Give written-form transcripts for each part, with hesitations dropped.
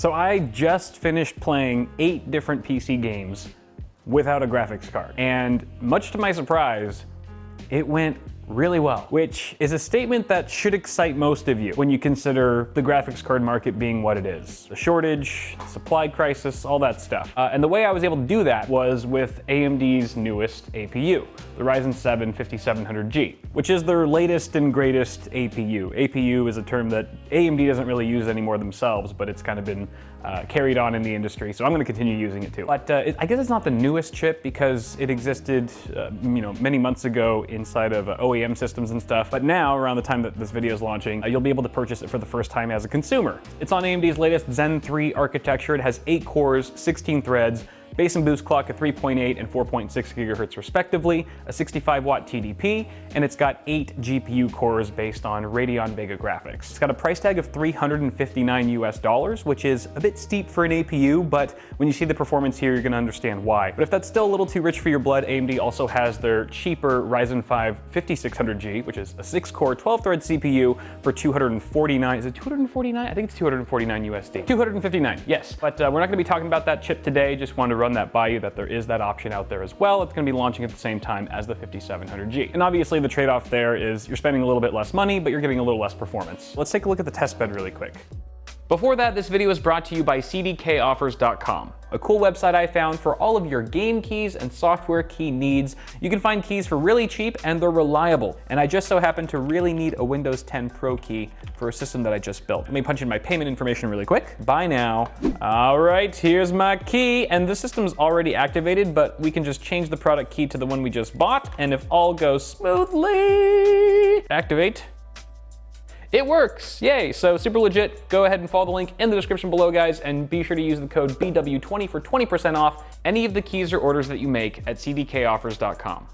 So I just finished playing 8 different PC games without a graphics card. And much to my surprise, it went really well, which is a statement that should excite most of you when you consider the graphics card market being what it is. The shortage, supply crisis, all that stuff. And the way I was able to do that was with AMD's newest APU, the Ryzen 7 5700G, which is their latest and greatest APU. APU is a term that AMD doesn't really use anymore themselves, but it's kind of been carried on in the industry, so I'm going to continue using it too. But I guess it's not the newest chip because it existed, many months ago inside of OEM systems and stuff. But now, around the time that this video is launching, you'll be able to purchase it for the first time as a consumer. It's on AMD's latest Zen 3 architecture. It has 8 cores, 16 threads, base and boost clock at 3.8 and 4.6 gigahertz respectively, a 65 watt TDP, and it's got 8 GPU cores based on Radeon Vega graphics. It's got a price tag of $359 US, which is a bit steep for an APU, but when you see the performance here, you're gonna understand why. But if that's still a little too rich for your blood, AMD also has their cheaper Ryzen 5 5600G, which is a 6-core, 12-thread CPU for $249. Is it $249? I think it's $249 USD. $259, yes. But we're not gonna be talking about that chip today. Just wanted to run that by you, that there is that option out there as well. It's going to be launching at the same time as the 5700G. And obviously the trade-off there is you're spending a little bit less money, but you're getting a little less performance. Let's take a look at the test bed really quick. Before that, this video is brought to you by cdkoffers.com, a cool website I found for all of your game keys and software key needs. You can find keys for really cheap and they're reliable. And I just so happen to really need a Windows 10 Pro key for a system that I just built. Let me punch in my payment information really quick. Buy now. All right, here's my key. And the system's already activated, but we can just change the product key to the one we just bought. And if all goes smoothly, activate. It works, yay, so super legit. Go ahead and follow the link in the description below, guys, and be sure to use the code BW20 for 20% off any of the keys or orders that you make at cdkoffers.com.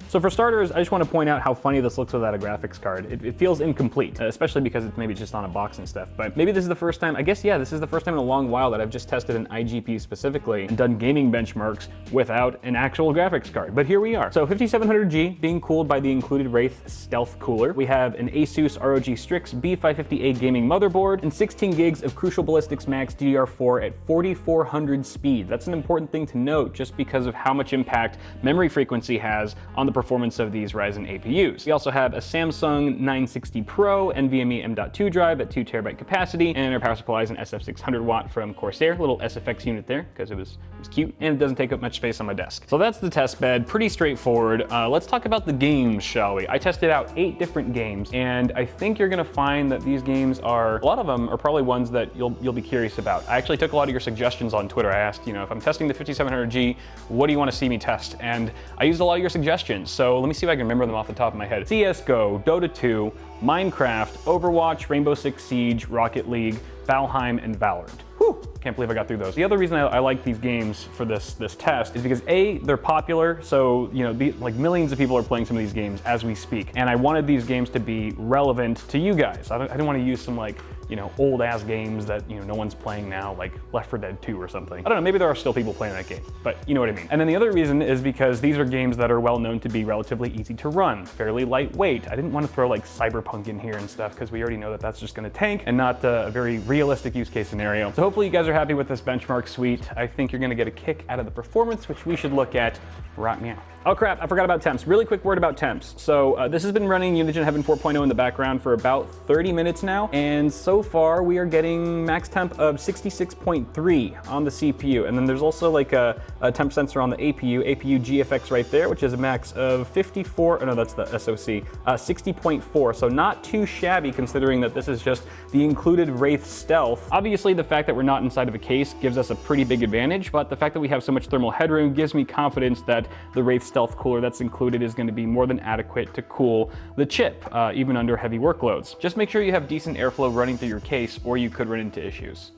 So for starters, I just want to point out how funny this looks without a graphics card. It feels incomplete, especially because it's maybe just on a box and stuff. But maybe this is the first time, I guess, yeah, this is the first time in a long while that I've just tested an iGPU specifically and done gaming benchmarks without an actual graphics card. But here we are. So 5700G being cooled by the included Wraith Stealth cooler. We have an Asus ROG Strix B550A gaming motherboard and 16 gigs of Crucial Ballistics Max DDR4 at 4400 speed. That's an important thing to note just because of how much impact memory frequency has on the performance of these Ryzen APUs. We also have a Samsung 960 Pro NVMe M.2 drive at 2 terabyte capacity, and our power supply is an SF600 watt from Corsair, little SFX unit there because it was cute, and it doesn't take up much space on my desk. So that's the test bed, pretty straightforward. Let's talk about the games, shall we? I tested out 8 different games, and I think you're gonna find that these games are, a lot of them are probably ones that you'll be curious about. I actually took a lot of your suggestions on Twitter. I asked, if I'm testing the 5700G, what do you want to see me test? And I used a lot of your suggestions. So let me see if I can remember them off the top of my head. CSGO, Dota 2, Minecraft, Overwatch, Rainbow Six Siege, Rocket League, Valheim, and Valorant. Whew, can't believe I got through those. The other reason I like these games for this test is because A, they're popular, so like millions of people are playing some of these games as we speak, and I wanted these games to be relevant to you guys. I didn't want to use some old ass games that no one's playing now, like Left 4 Dead 2 or something. I don't know, maybe there are still people playing that game, but you know what I mean. And then the other reason is because these are games that are well known to be relatively easy to run, fairly lightweight. I didn't want to throw like Cyberpunk in here and stuff because we already know that that's just going to tank and not a very realistic use case scenario. So hopefully you guys are happy with this benchmark suite. I think you're going to get a kick out of the performance, which we should look at right now. Oh crap, I forgot about temps. Really quick word about temps. So this has been running Unigine Heaven 4.0 in the background for about 30 minutes now, and so far we are getting max temp of 66.3 on the CPU, and then there's also like a temp sensor on the APU GFX right there, which is a max of 54, oh no, that's the SoC, 60.4, so not too shabby considering that this is just the included Wraith Stealth. Obviously the fact that we're not inside of a case gives us a pretty big advantage, but the fact that we have so much thermal headroom gives me confidence that the Wraith Stealth cooler that's included is going to be more than adequate to cool the chip, even under heavy workloads. Just make sure you have decent airflow running through your case, or you could run into issues.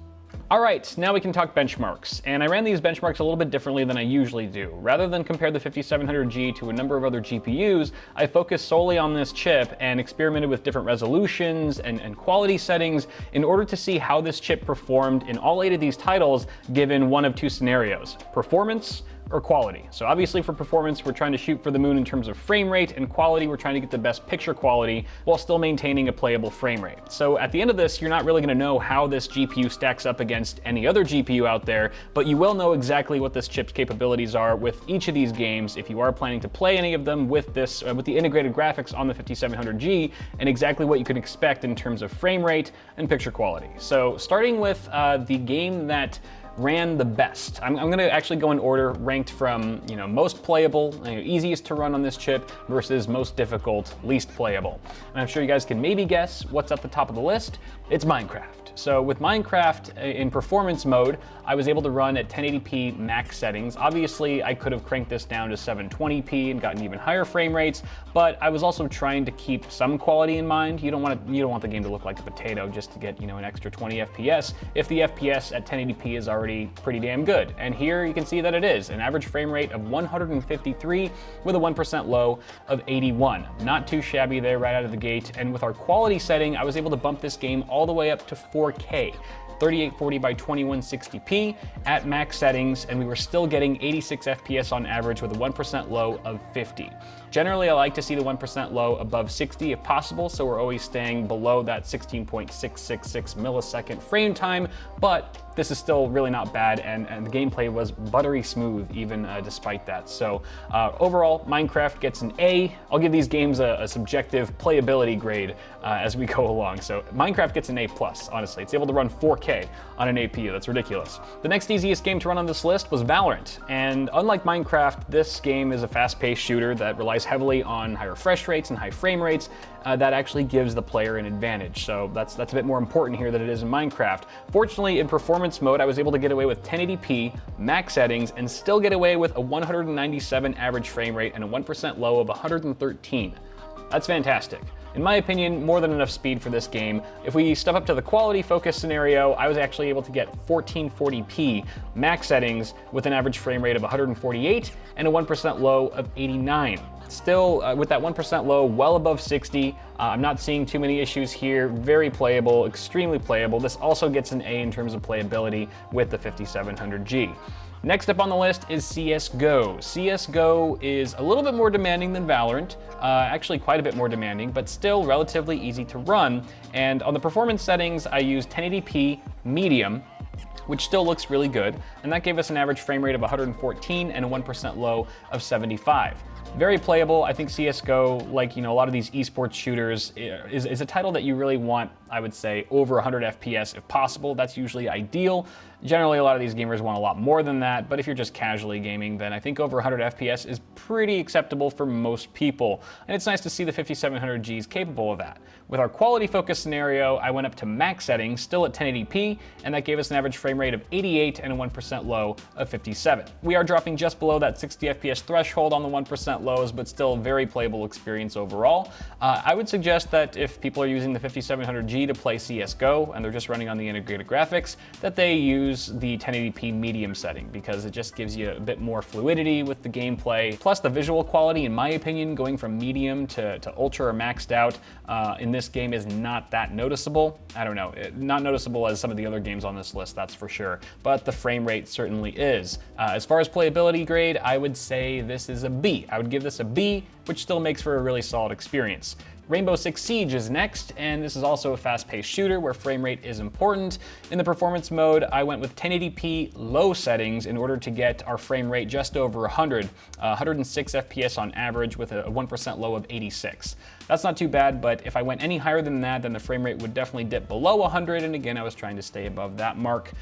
All right, now we can talk benchmarks. And I ran these benchmarks a little bit differently than I usually do. Rather than compare the 5700G to a number of other GPUs, I focused solely on this chip and experimented with different resolutions and quality settings in order to see how this chip performed in all 8 of these titles given one of 2 scenarios: performance or quality. So obviously for performance, we're trying to shoot for the moon in terms of frame rate, and quality, we're trying to get the best picture quality while still maintaining a playable frame rate. So at the end of this, you're not really gonna know how this GPU stacks up against any other GPU out there, but you will know exactly what this chip's capabilities are with each of these games if you are planning to play any of them with this, with the integrated graphics on the 5700G, and exactly what you can expect in terms of frame rate and picture quality. So starting with the game that ran the best. I'm going to actually go in order, ranked from most playable, easiest to run on this chip, versus most difficult, least playable. And I'm sure you guys can maybe guess what's at the top of the list. It's Minecraft. So with Minecraft in performance mode, I was able to run at 1080p max settings. Obviously, I could have cranked this down to 720p and gotten even higher frame rates, but I was also trying to keep some quality in mind. You don't want the game to look like a potato just to get an extra 20 FPS if the FPS at 1080p is already pretty damn good. And here you can see that it is an average frame rate of 153 with a 1% low of 81. Not too shabby there right out of the gate. And with our quality setting, I was able to bump this game all the way up to 4K. 3840 by 2160p at max settings, and we were still getting 86 FPS on average with a 1% low of 50. Generally, I like to see the 1% low above 60 if possible, so we're always staying below that 16.666 millisecond frame time, but this is still really not bad, and the gameplay was buttery smooth even despite that. So overall, Minecraft gets an A. I'll give these games a subjective playability grade as we go along. So Minecraft gets an A+, honestly. It's able to run 4K on an APU. That's ridiculous. The next easiest game to run on this list was Valorant, and unlike Minecraft, this game is a fast-paced shooter that relies heavily on high refresh rates and high frame rates. That actually gives the player an advantage. So that's a bit more important here than it is in Minecraft. Fortunately, in performance mode, I was able to get away with 1080p max settings and still get away with a 197 average frame rate and a 1% low of 113. That's fantastic. In my opinion, more than enough speed for this game. If we step up to the quality focus scenario, I was actually able to get 1440p max settings with an average frame rate of 148 and a 1% low of 89. Still, with that 1% low, well above 60. I'm not seeing too many issues here. Very playable, extremely playable. This also gets an A in terms of playability with the 5700G. Next up on the list is CSGO. CSGO is a little bit more demanding than Valorant, actually quite a bit more demanding, but still relatively easy to run. And on the performance settings, I used 1080p medium, which still looks really good, and that gave us an average frame rate of 114 and a 1% low of 75. Very playable. I think CSGO, like a lot of these esports shooters, is a title that you really want, I would say, over 100 FPS if possible. That's usually ideal. Generally, a lot of these gamers want a lot more than that, but if you're just casually gaming, then I think over 100 FPS is pretty acceptable for most people. And it's nice to see the 5700G is capable of that. With our quality focus scenario, I went up to max settings, still at 1080p, and that gave us an average frame rate of 88 and a 1% low of 57. We are dropping just below that 60 FPS threshold on the 1% lows, but still a very playable experience overall. I would suggest that if people are using the 5700G to play CSGO and they're just running on the integrated graphics, that they use the 1080p medium setting, because it just gives you a bit more fluidity with the gameplay. Plus the visual quality, in my opinion, going from medium to ultra or maxed out in this game is not that noticeable. I don't know, not noticeable as some of the other games on this list, that's for sure, but the frame rate certainly is. As far as playability grade, I would say this is a B. I would give this a B, which still makes for a really solid experience. Rainbow Six Siege is next, and this is also a fast-paced shooter where frame rate is important. In the performance mode, I went with 1080p low settings in order to get our frame rate just over 100, 106 FPS on average with a 1% low of 86. That's not too bad, but if I went any higher than that, then the frame rate would definitely dip below 100, and again, I was trying to stay above that mark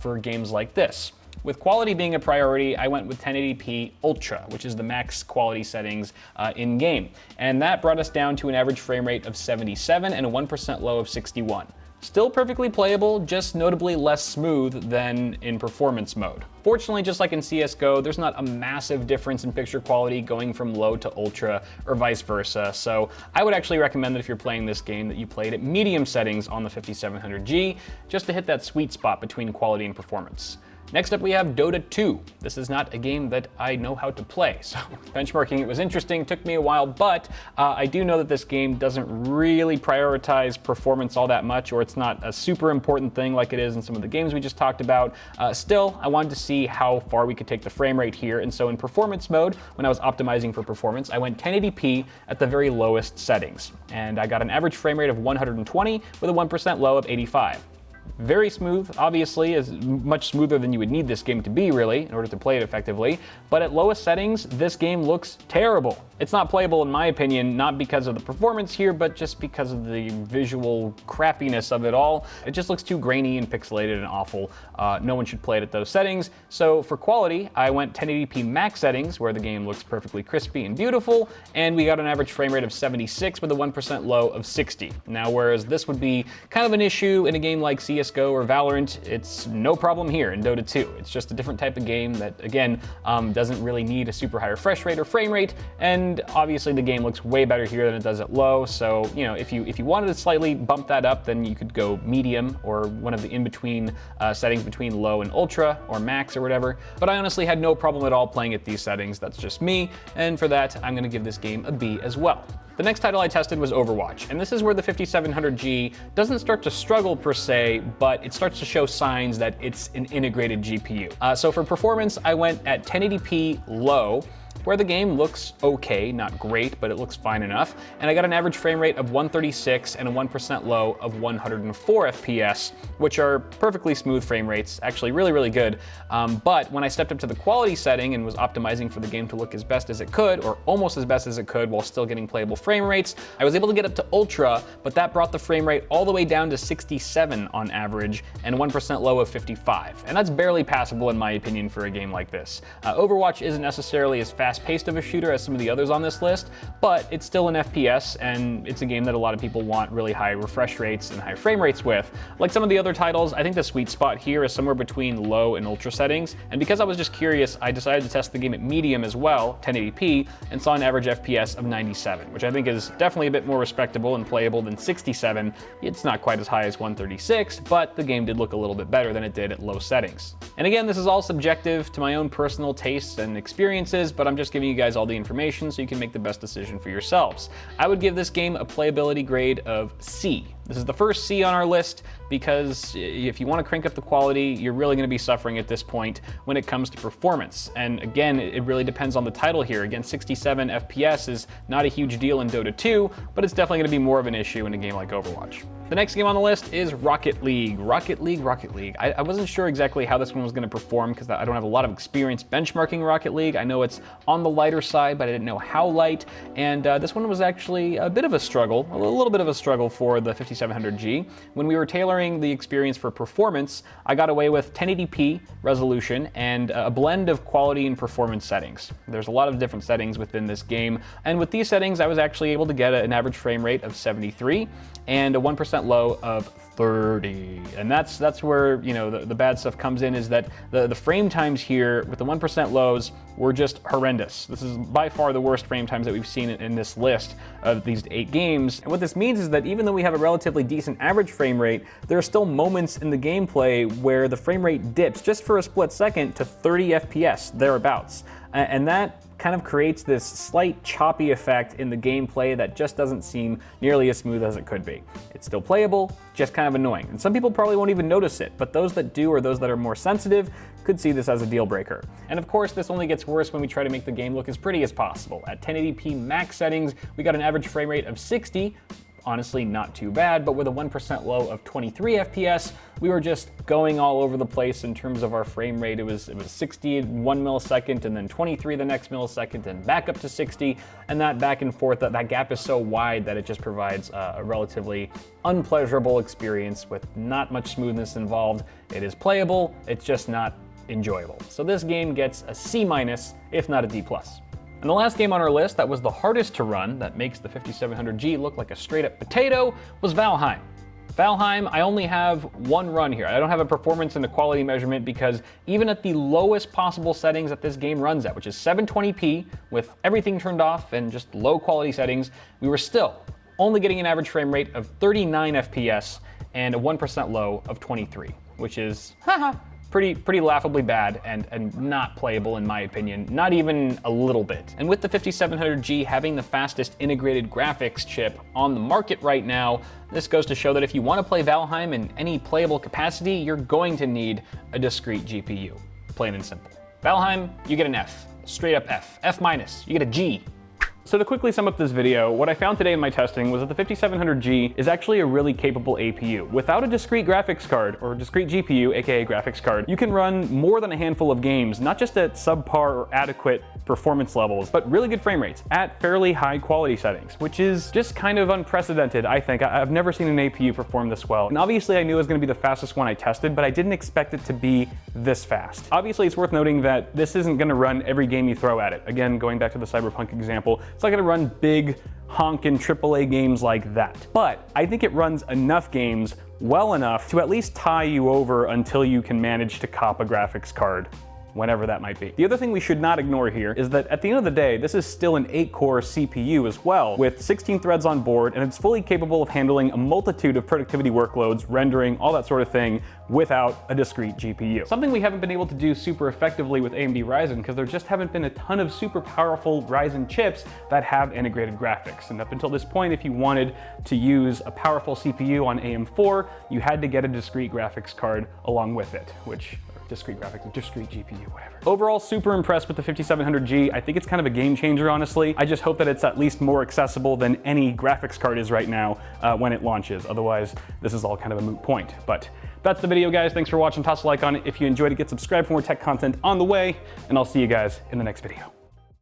for games like this. With quality being a priority, I went with 1080p Ultra, which is the max quality settings in-game. And that brought us down to an average frame rate of 77 and a 1% low of 61. Still perfectly playable, just notably less smooth than in performance mode. Fortunately, just like in CSGO, there's not a massive difference in picture quality going from low to ultra or vice versa, so I would actually recommend that if you're playing this game that you play it at medium settings on the 5700G, just to hit that sweet spot between quality and performance. Next up we have Dota 2. This is not a game that I know how to play, so benchmarking it was interesting, took me a while, but I do know that this game doesn't really prioritize performance all that much, or it's not a super important thing like it is in some of the games we just talked about. Still, I wanted to see how far we could take the frame rate here, and so in performance mode, when I was optimizing for performance, I went 1080p at the very lowest settings, and I got an average frame rate of 120 with a 1% low of 85. Very smooth, obviously, is much smoother than you would need this game to be, really, in order to play it effectively. But at lowest settings, this game looks terrible. It's not playable, in my opinion, not because of the performance here, but just because of the visual crappiness of it all. It just looks too grainy and pixelated and awful. No one should play it at those settings. So for quality, I went 1080p max settings, where the game looks perfectly crispy and beautiful, and we got an average frame rate of 76 with a 1% low of 60. Now, whereas this would be kind of an issue in a game like CSGO or Valorant, it's no problem here in Dota 2. It's just a different type of game that, again, doesn't really need a super high refresh rate or frame rate, and obviously the game looks way better here than it does at low. So, you know, if you wanted to slightly bump that up, then you could go medium or one of the in-between settings between low and ultra or max or whatever. But I honestly had no problem at all playing at these settings. That's just me, and for that, I'm gonna give this game a B as well. The next title I tested was Overwatch, and this is where the 5700G doesn't start to struggle per se, but it starts to show signs that it's an integrated GPU. So for performance, I went at 1080p low, where the game looks okay, not great, but it looks fine enough. And I got an average frame rate of 136 and a 1% low of 104 FPS, which are perfectly smooth frame rates, actually really, really good. But when I stepped up to the quality setting and was optimizing for the game to look as best as it could, or almost as best as it could while still getting playable frame rates, I was able to get up to ultra, but that brought the frame rate all the way down to 67 on average and 1% low of 55. And that's barely passable in my opinion for a game like this. Overwatch isn't necessarily as fast-paced of a shooter as some of the others on this list, but it's still an FPS, and it's a game that a lot of people want really high refresh rates and high frame rates with. Like some of the other titles, I think the sweet spot here is somewhere between low and ultra settings, and because I was just curious, I decided to test the game at medium as well, 1080p, and saw an average FPS of 97, which I think is definitely a bit more respectable and playable than 67. It's not quite as high as 136, but the game did look a little bit better than it did at low settings. And again, this is all subjective to my own personal tastes and experiences, but I'm just giving you guys all the information so you can make the best decision for yourselves. I would give this game a playability grade of C. This is the first C on our list because if you want to crank up the quality, you're really going to be suffering at this point when it comes to performance. And again, it really depends on the title here. Again, 67 FPS is not a huge deal in Dota 2, but it's definitely going to be more of an issue in a game like Overwatch. The next game on the list is Rocket League. Rocket League. I wasn't sure exactly how this one was going to perform because I don't have a lot of experience benchmarking Rocket League. I know it's on the lighter side, but I didn't know how light. And this one was actually a bit of a struggle, a little bit of a struggle for the 5700G. When we were tailoring the experience for performance, I got away with 1080p resolution and a blend of quality and performance settings. There's a lot of different settings within this game, and with these settings, I was actually able to get an average frame rate of 73 and a 1% low of 30. And that's where, you know, the bad stuff comes in, is that the frame times here with the 1% lows were just horrendous. This is by far the worst frame times that we've seen in this list of these 8 games. And what this means is that even though we have a relatively decent average frame rate, there are still moments in the gameplay where the frame rate dips just for a split second to 30 FPS, thereabouts. And that kind of creates this slight choppy effect in the gameplay that just doesn't seem nearly as smooth as it could be. It's still playable, just kind of annoying. And some people probably won't even notice it, but those that do, or those that are more sensitive, could see this as a deal breaker. And of course, this only gets worse when we try to make the game look as pretty as possible. At 1080p max settings, we got an average frame rate of 60, honestly not too bad, but with a 1% low of 23 FPS, we were just going all over the place in terms of our frame rate. It was 60 1 millisecond, and then 23 the next millisecond, and back up to 60, and that back and forth, that gap is so wide that it just provides a relatively unpleasurable experience with not much smoothness involved. It is playable, it's just not enjoyable. So this game gets a C-, if not a D+. And the last game on our list that was the hardest to run, that makes the 5700G look like a straight up potato, was Valheim. Valheim, I only have one run here. I don't have a performance and a quality measurement because even at the lowest possible settings that this game runs at, which is 720p with everything turned off and just low quality settings, we were still only getting an average frame rate of 39 FPS and a 1% low of 23, which is, pretty laughably bad and not playable in my opinion, not even a little bit. And with the 5700G having the fastest integrated graphics chip on the market right now, this goes to show that if you want to play Valheim in any playable capacity, you're going to need a discrete GPU, plain and simple. Valheim, you get an F, straight up F. F minus, you get a G. So to quickly sum up this video, what I found today in my testing was that the 5700G is actually a really capable APU. Without a discrete graphics card, or discrete GPU, aka graphics card, you can run more than a handful of games, not just at subpar or adequate performance levels, but really good frame rates at fairly high quality settings, which is just kind of unprecedented, I think. I've never seen an APU perform this well. And obviously I knew it was gonna be the fastest one I tested, but I didn't expect it to be this fast. Obviously it's worth noting that this isn't gonna run every game you throw at it. Again, going back to the Cyberpunk example, it's not gonna run big honkin' AAA games like that. But I think it runs enough games well enough to at least tie you over until you can manage to cop a graphics card, whenever that might be. The other thing we should not ignore here is that at the end of the day, this is still an 8-core CPU as well, with 16 threads on board, and it's fully capable of handling a multitude of productivity workloads, rendering, all that sort of thing, without a discrete GPU. Something we haven't been able to do super effectively with AMD Ryzen because there just haven't been a ton of super powerful Ryzen chips that have integrated graphics. And up until this point, if you wanted to use a powerful CPU on AM4, you had to get a discrete graphics card along with it, which discrete graphics, discrete GPU, whatever. Overall, super impressed with the 5700G. I think it's kind of a game changer, honestly. I just hope that it's at least more accessible than any graphics card is right now when it launches. Otherwise, this is all kind of a moot point. But that's the video, guys. Thanks for watching. Toss a like on it if you enjoyed it. Get subscribed for more tech content on the way, and I'll see you guys in the next video.